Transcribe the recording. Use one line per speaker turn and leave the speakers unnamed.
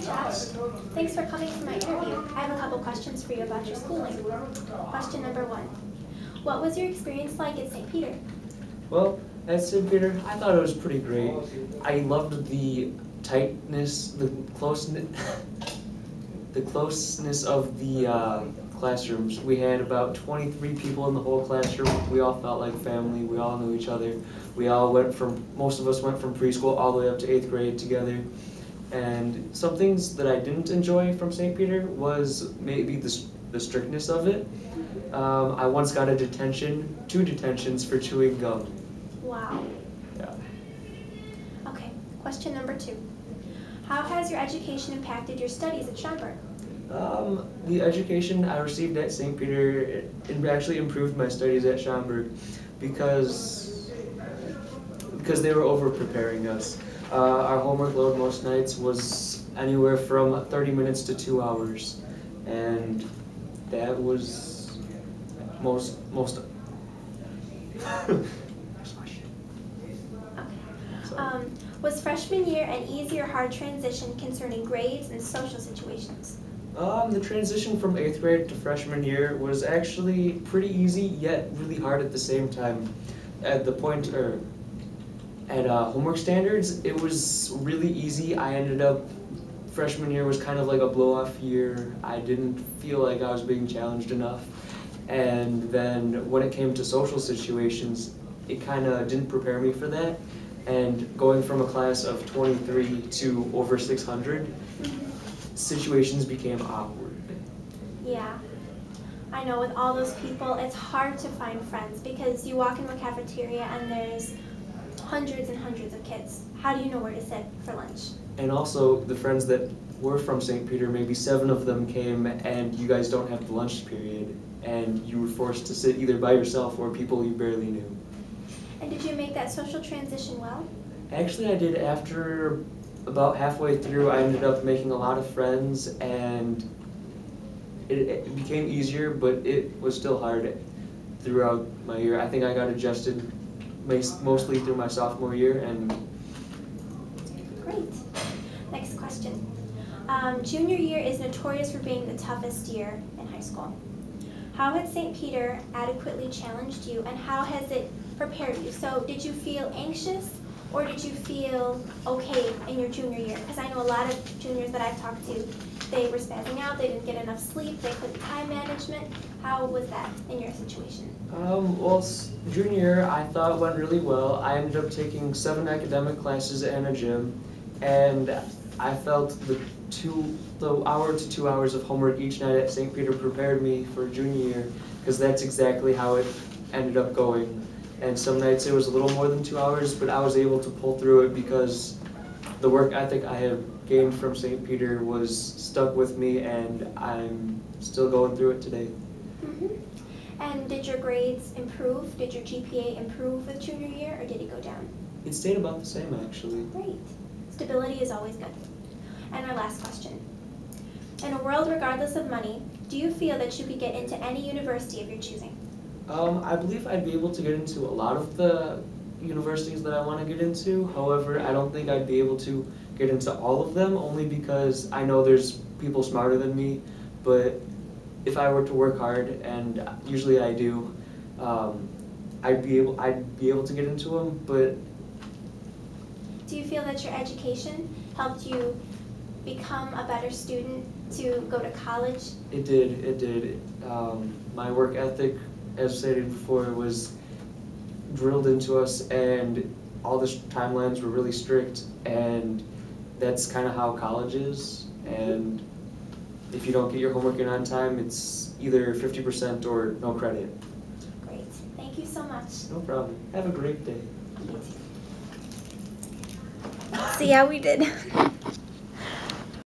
Josh. Thanks for coming to my interview. I have a couple questions for you about your schooling. Question number 1. What was your experience like at St. Peter?
Well, at St. Peter, I thought it was pretty great. I loved the tightness, the closeness of the classrooms. We had about 23 people in the whole classroom. We all felt like family. We all knew each other. Most of us went from preschool all the way up to 8th grade together. And some things that I didn't enjoy from St. Peter was maybe the strictness of it. I once got two detentions for chewing gum.
Wow.
Yeah.
Okay, question number 2. How has your education impacted your studies at Schaumburg?
The education I received at St. Peter, it actually improved my studies at Schaumburg because they were over-preparing us. Our homework load most nights was anywhere from 30 minutes to 2 hours, and that was most.
Was freshman year an easy or hard transition concerning grades and social situations?
The transition from 8th grade to freshman year was actually pretty easy, yet really hard at the same time. At homework standards, it was really easy. Freshman year was kind of like a blow-off year. I didn't feel like I was being challenged enough. And then when it came to social situations, it kind of didn't prepare me for that. And going from a class of 23 to over 600, situations became awkward.
Yeah. I know with all those people, it's hard to find friends because you walk into a cafeteria and there's hundreds and hundreds of kids. How do you know where to sit for lunch?
And also, the friends that were from St. Peter, maybe 7 of them came and you guys don't have the lunch period and you were forced to sit either by yourself or people you barely knew.
And did you make that social transition well?
Actually, I did. After about halfway through, I ended up making a lot of friends and it became easier, but it was still hard throughout my year. I think I got adjusted mostly through my sophomore year. And
Great. Next question. Junior year is notorious for being the toughest year in high school. How had St. Peter adequately challenged you, and how has it prepared you? So did you feel anxious, or did you feel okay in your junior year? Because I know a lot of juniors that I've talked to, they were spazzing out, they didn't get enough sleep, they couldn't time management. How was that in your situation?
Well, junior year I thought went really well. I ended up taking 7 academic classes and a gym, and I felt the hour to 2 hours of homework each night at St. Peter prepared me for junior year, because that's exactly how it ended up going. And some nights it was a little more than 2 hours, but I was able to pull through it because the work ethic I had gained from St. Peter was stuck with me, and I'm still going through it today.
And did your grades improve? Did your GPA improve with junior year, or did it go down?
It stayed about the same, actually.
Great. Stability is always good. And our last question. In a world regardless of money, do you feel that you could get into any university of your choosing?
I believe I'd be able to get into a lot of the universities that I want to get into. However, I don't think I'd be able to get into all of them, only because I know there's people smarter than me. But if I were to work hard, and usually I do, I'd be able to get into them. But
do you feel that your education helped you become a better student to go to college?
It did. My work ethic, as stated before, was drilled into us, and all the timelines were really strict, and that's kind of how college is. And if you don't get your homework in on time, it's either 50% or no credit.
Great. Thank you so much.
No problem. Have a great day.
You too. See how we did.